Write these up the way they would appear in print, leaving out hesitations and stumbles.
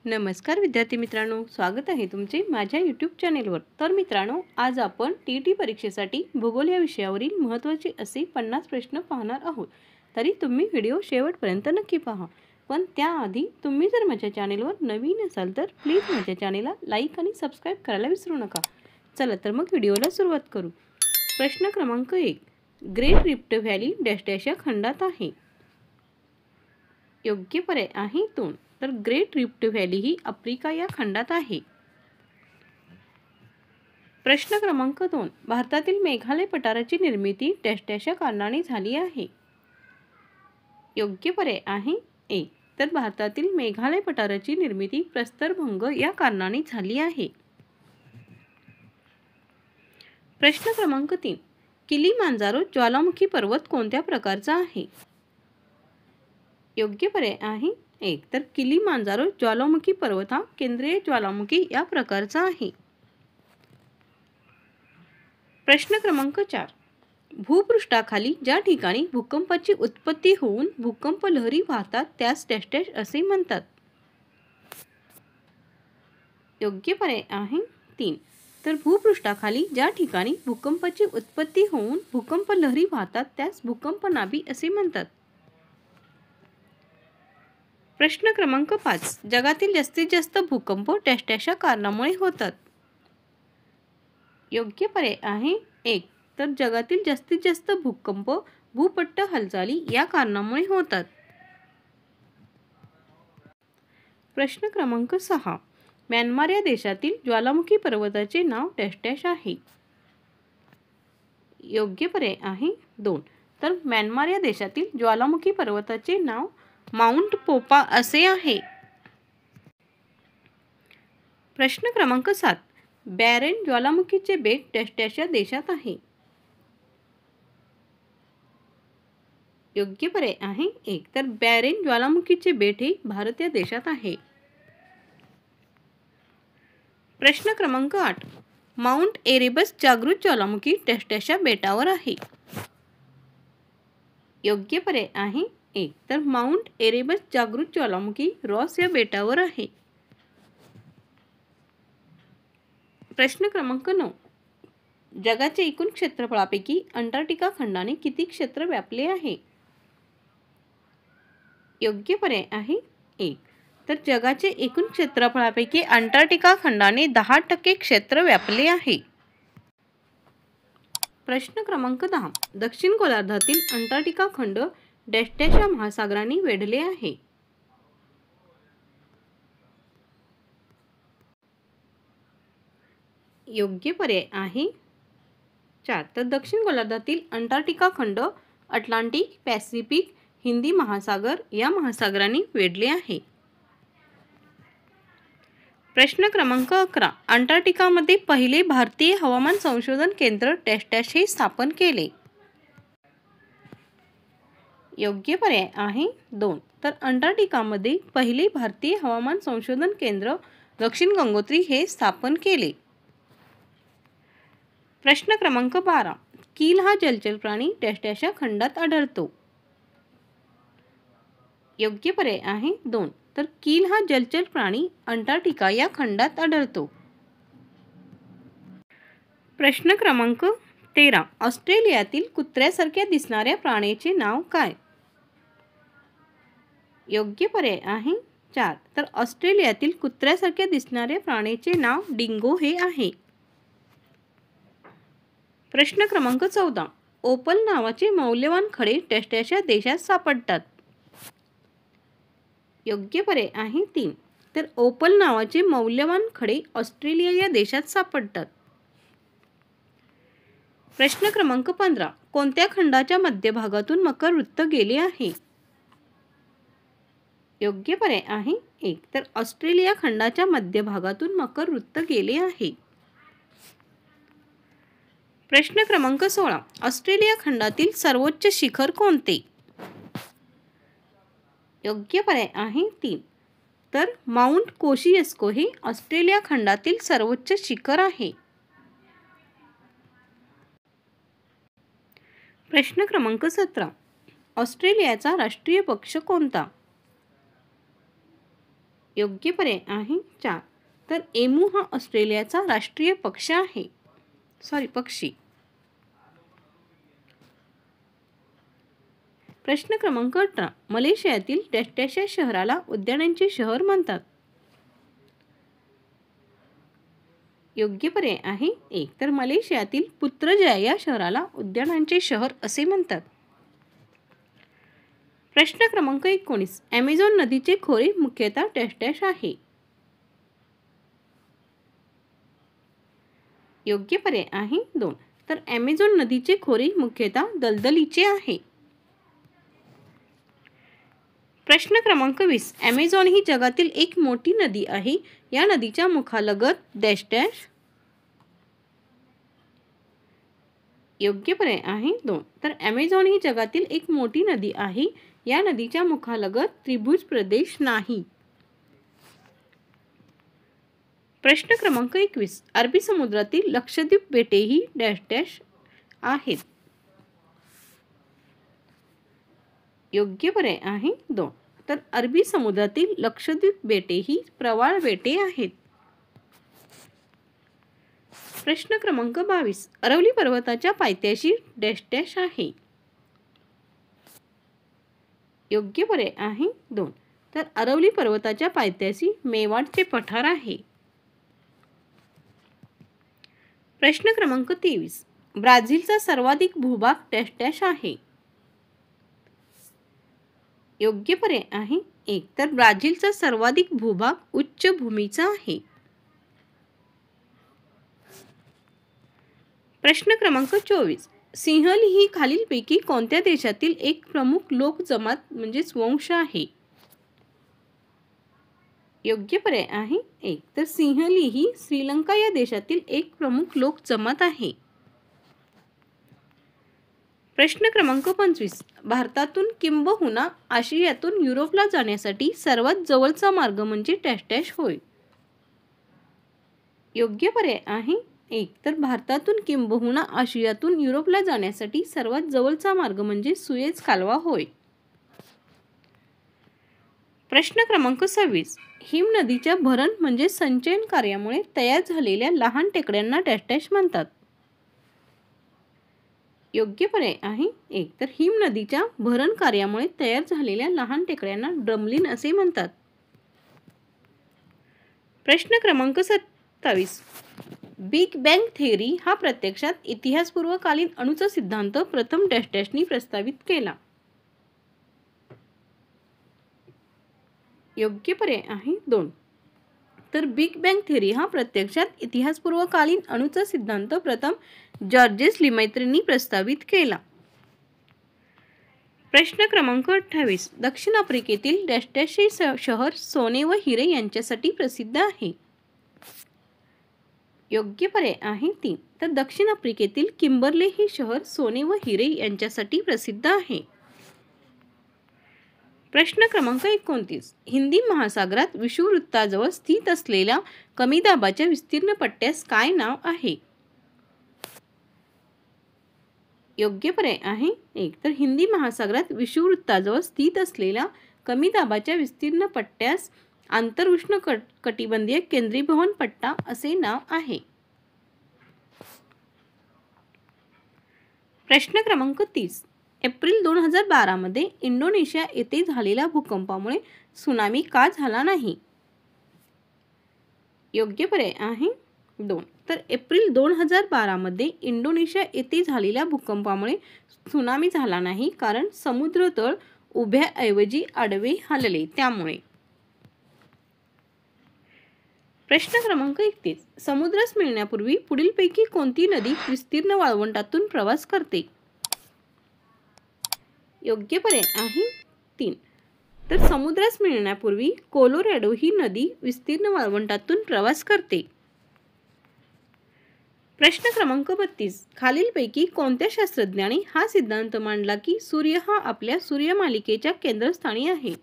नमस्कार विद्यार्थी मित्रांनो, स्वागत आहे तुमचे माझ्या यूट्यूब चॅनेलवर। तर मित्रांनो, आज आपण टीईटी परीक्षेसाठी भूगोल या विषयावरील महत्त्वाचे असे 50 प्रश्न पाहणार आहोत। तरी तुम्ही व्हिडिओ शेवटपर्यंत नक्की पहा। पण त्याआधी तुम्ही जर माझ्या चॅनेलवर नवीन असाल तर प्लीज माझ्या चॅनेलला लाईक आणि सबस्क्राइब करायला विसरू नका। चला तर मग व्हिडिओला सुरुवात करू। प्रश्न क्रमांक 1, ग्रेट रिफ्ट व्हॅली डॅश डॅश या खंडात आहे। योग्य पर्याय आहे 2, तर ग्रेट रिफ्ट व्हॅली ही आफ्रिका या खंडात आहे। प्रश्न क्रमांक 2, भारतातील मेघालय पठाराची निर्मिती डॅश डॅश या कारणाने झाली आहे। योग्य पर्याय आहे 1, तर भारतातील मेघालय पठाराची निर्मिती प्रस्तरभंग या कारणाने झाली आहे। प्रश्न क्रमांक 3, किलीमांजारो ज्वालामुखी पर्वत कोणत्या प्रकारचा आहे। योग्य पर्याय आहे 1, तर किलीमांजारो ज्वालामुखी पर्वत हा केंद्रीय ज्वालामुखी या प्रकारचा आहे। प्रश्न क्रमांक 4, भूपृष्ठाखाली ज्या ठिकाणी भूकंपाची उत्पत्ती होऊन भूकंप लहरी वाहतात त्यास डॅश डॅश असे म्हणतात। योग्य पर्याय आहे 3, तर भूपृष्ठाखाली ज्या ठिकाणी भूकंपाची उत्पत्ती होऊन भूकंप लहरी वाहतात त्यास भूकंप नाभी असे म्हणतात। प्रश्न क्रमांक 5, जगातील जास्तीत जास्त भूकंप डॅश डॅश या कारणामुळे होतात। योग्य पर्याय आहे 1, तर जगातील जास्तीत जास्त भूकंप भूपट्ट हालचाली या कारणामुळे होतात। प्रश्न क्रमांक 6, म्यानमार या देशातील ज्वालामुखी पर्वताचे नाव डॅश डॅश आहे। योग्य पर्याय आहे 2, तर म्यानमार या देशातील ज्वालामुखी पर्वताचे नाव माउंट पोपा असे आहे। प्रश्न क्रमांक 7, बॅरेन ज्वालामुखीचे बेट डॅश डॅश या देशात आहे। योग्य पर्याय आहे 1, तर बॅरेन ज्वालामुखीचे बेट हे भारत या देशात आहे। प्रश्न क्रमांक 8, माउंट एरेबस जागृत ज्वालामुखी डॅश डॅश या बेटावर आहे। योग्य पर्याय आहे 1, तर माउंट एरेबस जागृत ज्वालामुखी रॉस या बेटावर आहे। प्रश्न क्रमांक 9, जगाच्या एकूण क्षेत्रफळापैकी अंटार्क्टिका खंडाने किती क्षेत्र व्यापले आहे। योग्य पर्याय आहे 1, तर जगाचे एकूण क्षेत्रफळापैकी अंटार्क्टिका खंडाने 10% क्षेत्र व्यापले आहे। प्रश्न क्रमांक 10, दक्षिण गोलार्धातील अंटार्क्टिका खंड डॅश डॅश या महासागराने वेढले आहे। योग्य पर्याय आहे 4, तर दक्षिण गोलार्धातील अंटार्क्टिका खंड अटलांटिक, पॅसिफिक, हिंदी महासागर या महासागरांनी वेढले आहे। प्रश्न क्रमांक 11, अंटार्क्टिकामध्ये पहिले भारतीय हवामान संशोधन केंद्र डॅश डॅश हे स्थापन केले। योग्य पर्याय आहे 2, तर अंटार्क्टिकामध्ये पहिले भारतीय हवामान संशोधन केंद्र दक्षिण गंगोत्री हे स्थापन केले। प्रश्न क्रमांक 12, कील हा जलचर प्राणी डॅश डॅश या खंडात आढळतो। योग्य पर्याय आहे 2, तर कील हा जलचर प्राणी अंटार्क्टिका या खंडात आढळतो। प्रश्न क्रमांक 13, ऑस्ट्रेलियातील कुत्र्यासारख्या दिसणाऱ्या प्राण्याचे नाव काय। योग्य पर्याय आहे 4, तर ऑस्ट्रेलियातील कुत्र्यासारख्या दिसणाऱ्या प्राण्याचे नाव डिंगो हे आहे। प्रश्न क्रमांक 14, ओपल नावाचे मौल्यवान खडे डॅश डॅश या देशात सापडतात। योग्य पर्याय आहे 3, तर ओपल नावाचे मौल्यवान खडे ऑस्ट्रेलिया या देशात सापडतात। प्रश्न क्रमांक 15, कोणत्या खंडाच्या मध्यभागातून मकर वृत्त गेले आहे। योग्य पर्याय आहे 1, तर ऑस्ट्रेलिया खंडाच्या मध्यभागातून मकर वृत्त गेले आहे। प्रश्न क्रमांक 16, ऑस्ट्रेलिया खंडातील सर्वोच्च शिखर कोणते। योग्य पर्याय आहे 3, तर माउंट कोशियुस्को हे ऑस्ट्रेलिया खंडातील सर्वोच्च शिखर आहे। प्रश्न क्रमांक 17, ऑस्ट्रेलियाचा राष्ट्रीय पक्ष कोणता। योग्य पर्याय आहे 4. तर एमू हा ऑस्ट्रेलियाचा राष्ट्रीय पक्ष आहे. पक्षी. प्रश्न क्रमांक 18. मलेशियातील डॅश डॅश या शहराला उद्यानांचे शहर म्हणतात. योग्य पर्याय आहे 1. तर मलेशियातील पुत्रजया या शहराला उद्यानांचे शहर असे म्हणतात. प्रश्न क्रमांक 19. ॲमेझॉन नदीचे खोरे मुख्यतः डॅश डॅश आहे. योग्य पर्याय आहे 2. तर ॲमेझॉन नदीचे खोरे मुख्यतः दलदलीचे आहे. प्रश्न क्रमांक 20. ॲमेझॉन ही जगातील एक मोठी नदी आहे. या नदीच्या मुखालगत डॅश डॅश. योग्य पर्याय आहे 2. तर ॲमेझॉन ही जगातील एक मोठी नदी आहे. या नदीच्या मुखालगत त्रिभुज प्रदेश नाही. प्रश्न क्रमांक 21. अरबी समुद्रातील लक्षद्वीप बेटे ही डॅश डॅश आहेत. योग्य पर्याय आहे 2. तर अरबी समुद्रातील लक्षद्वीप बेटे ही प्रवाळ बेटे आहेत. प्रश्न क्रमांक 22. अरवली पर्वताच्या पायथ्याशी डॅश डॅश आहे. योग्य पर्याय आहे 2. तर अरवली पर्वताच्या पायथ्याशी मेवाडचे पठार आहे. प्रश्न क्रमांक 23. ब्राझीलचा सर्वाधिक भूभाग डॅश डॅश आहे. योग्य पर्याय आहे 1. तर ब्राझीलचा सर्वाधिक भूभाग उच्चभूमीचा आहे. प्रश्न क्रमांक 24. सिंहली ही खालीलपैकी कोणत्या देशातील एक प्रमुख लोक जमात वंश आहे. योग्य पर्याय आहे 1. तर सिंहली ही श्रीलंका या देशातील एक प्रमुख लोक जमात आहे. प्रश्न क्रमांक 25. भारतातून किंबहुना आशियातून युरोपला जाण्यासाठी सर्वात जवळचा मार्ग डॅश डॅश होय. योग्य पर्याय आहे 1. तर भारतातून किंबहुना आशियातून युरोपला जाण्यासाठी सर्वात जवळचा मार्ग सुएझ कालवा होय. प्रश्न क्रमांक 26. हिम नदीच्या भरण संचयन कार्यामुळे तयार झालेल्या लहान टेकड्यांना डॅश डॅश म्हणतात. योग्य पर्याय आहे 1. तर हिम नदीच्या भरण कार्यामुळे तयार झालेल्या लहान टेकड्यांना ड्रमलिन असे म्हणतात. प्रश्न क्रमांक 27. बिग बँग थेअरी हा प्रत्यक्षात इतिहासपूर्वकालीन अणूचा सिद्धांत प्रथम डॅश डॅशनी प्रस्तावित केला. योग्य पर्याय आहे 2. तर बिग बँग थेअरी हा प्रत्यक्षात इतिहासपूर्वकालीन अणूचा सिद्धांत प्रथम जॉर्जेस लिमैत्रेंनी प्रस्तावित केला. प्रश्न क्रमांक 28. दक्षिण आफ्रिकेतील डॅश डॅश हे शहर सोने व हिरे यांच्यासाठी प्रसिद्ध आहे. योग्य पर्याय आहे 3. तर दक्षिण आफ्रिकेतील किंबर्ले हे शहर सोने व हिरे यांच्यासाठी प्रसिद्ध आहे. प्रश्न क्रमांक 29. हिंदी महासागरात विषुववृत्ताजवळ स्थित असलेल्या कमी दाबाच्या विस्तीर्ण पट्ट्यास काय नाव आहे. योग्य पर्याय आहे 1. तर हिंदी महासागरात विषुववृत्ताजवळ स्थित असलेल्या कमी दाबाच्या विस्तीर्ण पट्ट्यास आंतरउष्ण कटिबंधीय केंद्रीभवन पट्टा असे नाव आहे. प्रश्न क्रमांक 30. एप्रिल 2012 मध्ये इंडोनेशिया येथे झालेल्या भूकंपामुळे त्सुनामी का झाला नाही. योग्य पर्याय आहे 2. तर एप्रिल 2012 मध्ये इंडोनेशिया येथे झालेल्या भूकंपामुळे त्सुनामी झाला नाही कारण समुद्रतळ उभ्याऐवजी आडवे हलले त्यामुळे. प्रश्न क्रमांक 31. समुद्रास मिळण्यापूर्वी पुढीलपैकी कोणती नदी विस्तीर्ण वाळवंटातून प्रवास करते. योग्य पर्याय आहे 3. तर समुद्रास मिळण्यापूर्वी कोलोरॅडो ही नदी विस्तीर्ण वाळवंटातून प्रवास करते. प्रश्न क्रमांक 32. खालीलपैकी कोणत्या शास्त्रज्ञाने हा सिद्धांत मांडला की सूर्य हा आपल्या सूर्यमालिकेच्या केंद्रस्थानी आहे.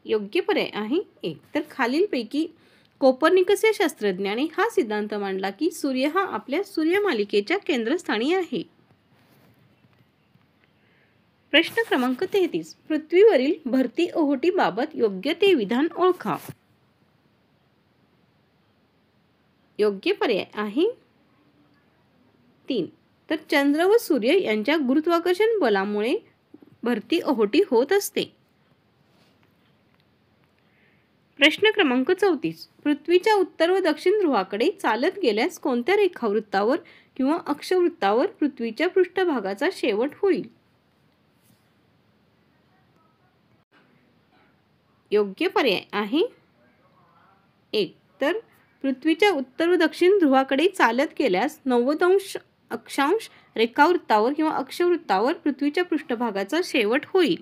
योग्य पर्याय आहे 1. तर खालीलपैकी कोपर्निकस या शास्त्रज्ञाने हा सिद्धांत मांडला की सूर्य हा आपल्या सूर्यमालिकेच्या केंद्रस्थानी आहे. प्रश्न क्रमांक 33. पृथ्वीवरील भरती ओहोटी बाबत योग्य ते विधान ओळखा. योग्य पर्याय आहे 3. तर चंद्र व सूर्य यांच्या गुरुत्वाकर्षण बलामुळे भरती ओहोटी होत असते. प्रश्न क्रमांक 34. पृथ्वीच्या उत्तर व दक्षिण ध्रुवाकडे चालत गेल्यास कोणत्या रेखावृत्तावर किंवा अक्षवृत्तावर पृथ्वीच्या पृष्ठभागाचा शेवट होईल? योग्य पर्याय आहे 1. तर पृथ्वीच्या उत्तर व दक्षिण ध्रुवाकडे चालत गेल्यास 90 अक्षांश रेखावृत्तावर किंवा अक्षवृत्तावर पृथ्वीच्या पृष्ठभागाचा शेवट होईल.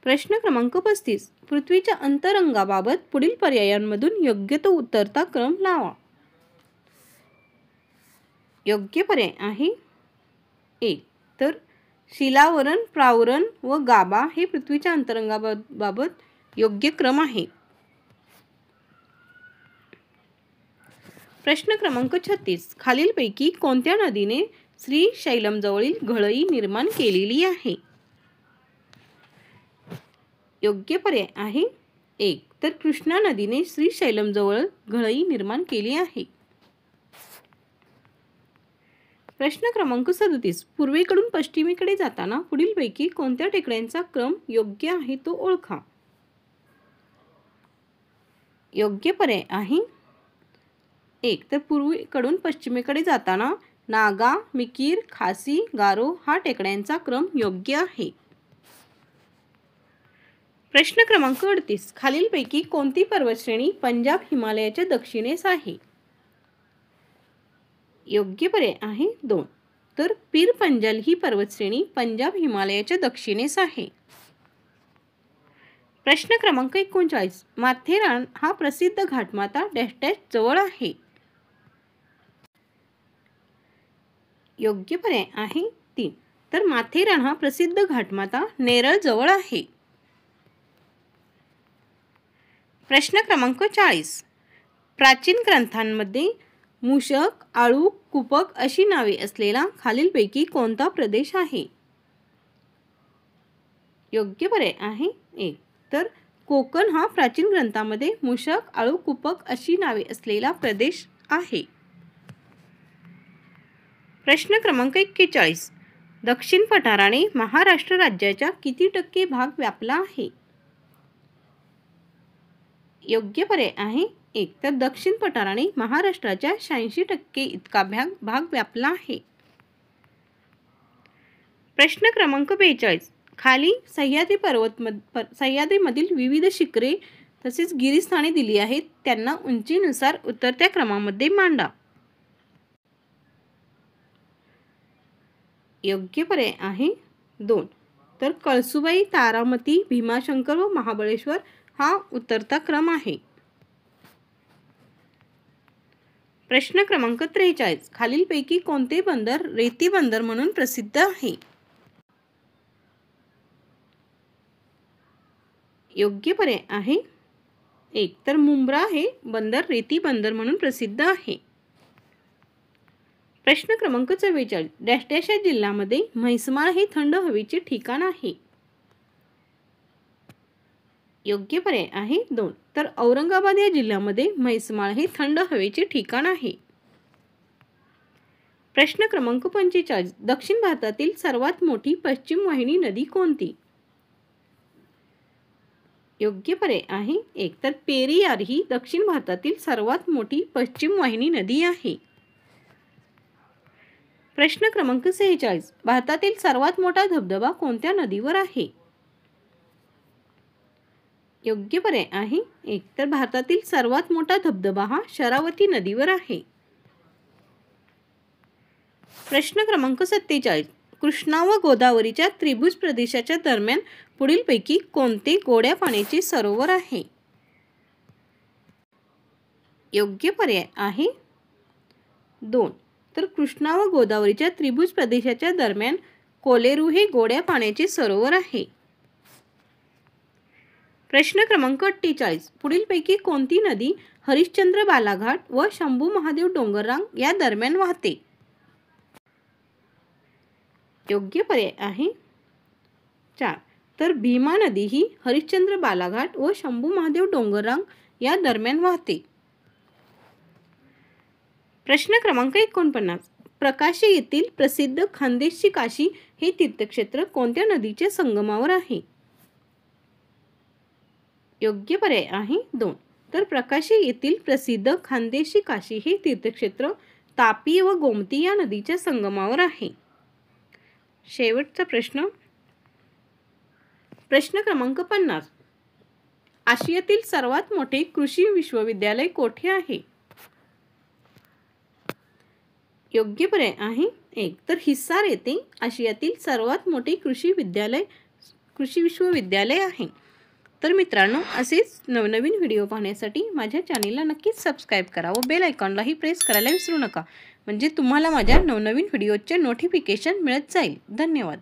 प्रश्न क्रमांक 35. पृथ्वीच्या अंतरंगाबाबत पुढील पर्यायांमधून योग्य तो उतरता क्रम लावा. योग्य पर्याय आहे 1. तर शिलावरण, प्रावरण व गाभा हे पृथ्वीच्या अंतरंगाबाबत योग्य क्रम आहे. प्रश्न क्रमांक 36. खालीलपैकी कोणत्या नदीने श्रीशैलमजवळील घळई निर्माण केलेली आहे? योग्य पर्याय आहे 1. तर कृष्णा नदीने श्रीशैलमजवळ घळई निर्माण केली आहे. प्रश्न क्रमांक 37. पूर्वेकडून पश्चिमेकडे जाताना पुढीलपैकी कोणत्या टेकड्यांचा क्रम योग्य आहे तो ओळखा. योग्य पर्याय आहे 1. तर पूर्वेकडून पश्चिमेकडे जाताना नागा, मिकीर, खासी, गारो हा टेकड्यांचा क्रम योग्य आहे. प्रश्न क्रमांक 38. खालीलपैकी कोणती पर्वतश्रेणी पंजाब हिमालयाच्या दक्षिणेस आहे? योग्य पर्याय आहे 2. तर पीर पंजाल ही पर्वतश्रेणी पंजाब हिमालयाच्या दक्षिणेस आहे. प्रश्न क्रमांक 39. माथेरान हा प्रसिद्ध घाटमाता डॅश डॅश जवळ आहे. योग्य पर्याय आहे 3. तर माथेरान हा प्रसिद्ध घाटमाता नेरळ जवळ आहे. प्रश्न क्रमांक 40. प्राचीन ग्रंथांमध्ये मूषक, आळू, कुपक अशी नावे असलेला खालीलपैकी कोणता प्रदेश आहे? योग्य पर्याय आहे 1. तर कोकण हा प्राचीन ग्रंथामध्ये मूषक, आळू, कुपक अशी नावे असलेला प्रदेश आहे. प्रश्न क्रमांक 41. दक्षिण पठाराने महाराष्ट्र राज्याच्या किती टक्के भाग व्यापला आहे? योग्य पर्याय आहे 1. तर दक्षिण पठाराने महाराष्ट्राच्या 86% इतका भाग व्यापला आहे. प्रश्न क्रमांक 42. खाली सह्याद्रीमधील विविध शिखरे तसेच गिरीस्थाने दिली आहेत, त्यांना उंचीनुसार उतरत्या क्रमामध्ये मांडा. योग्य पर्याय आहे 2. तर कळसुबाई, तारामती, भीमाशंकर व महाबळेश्वर हा उतरता क्रम आहे. प्रश्न क्रमांक 43. खालीलपैकी कोणते बंदर रेती बंदर म्हणून प्रसिद्ध आहे? योग्य पर्याय आहे 1. तर मुंब्रा हे बंदर रेती बंदर म्हणून प्रसिद्ध आहे. प्रश्न क्रमांक 44. डॅश डॅश या जिल्ह्यामध्ये म्हैसमाळ हे थंड हवेचे ठिकाण आहे. योग्य पर्याय आहे 2. तर औरंगाबाद या जिल्ह्यामध्ये म्हैसमाळ हे थंड हवेचे ठिकाण आहे. प्रश्न क्रमांक 45. दक्षिण भारतातील सर्वात मोठी पश्चिम वाहिनी नदी कोणती? योग्य पर्याय आहे 1. तर पेरियार ही दक्षिण भारतातील सर्वात मोठी पश्चिम वाहिनी नदी आहे. प्रश्न क्रमांक 46. भारतातील सर्वात मोठा धबधबा कोणत्या नदीवर आहे? योग्य पर्याय आहे 1. तर भारतातील सर्वात मोठा धबधबा हा शरावती नदीवर आहे. प्रश्न क्रमांक 47. कृष्णा व गोदावरीच्या त्रिभुज प्रदेशाच्या दरम्यान पुढीलपैकी कोणते गोड्या पाण्याचे सरोवर आहे? योग्य पर्याय आहे 2. तर कृष्णा व गोदावरीच्या त्रिभुज प्रदेशाच्या दरम्यान कोलेरू हे गोड्या पाण्याचे सरोवर आहे. प्रश्न क्रमांक 48. पुढीलपैकी कोणती नदी हरिश्चंद्र बालाघाट व शंभू महादेव डोंगररांग या दरम्यान वाहते? योग्य पर्याय आहे 4. तर भीमा नदी ही हरिश्चंद्र बालाघाट व शंभू महादेव डोंगररांग या दरम्यान वाहते. प्रश्न क्रमांक 49. प्रकाशी येथील प्रसिद्ध खानदेशची काशी हे तीर्थक्षेत्र कोणत्या नदीच्या संगमावर आहे? योग्य पर्याय आहे 2. तर प्रकाशी येथील प्रसिद्ध खानदेशी काशी हे तीर्थक्षेत्र तापी व गोमती या नदीच्या संगमावर आहे. शेवटचा प्रश्न. प्रश्न क्रमांक 50. आशियातील सर्वात मोठे कृषी विश्वविद्यालय कोठे आहे? योग्य पर्याय आहे 1. तर हिसार येथे आशियातील सर्वात मोठे कृषी विश्वविद्यालय आहे. तर मित्रांनो, असेच नवनवीन व्हिडिओ पाहण्यासाठी माझ्या चॅनेलला नक्कीच सबस्क्राईब करा व बेल आयकॉनलाही प्रेस करायला विसरू नका, म्हणजे तुम्हाला माझ्या नवनवीन व्हिडिओचे नोटिफिकेशन मिळत जाईल. धन्यवाद.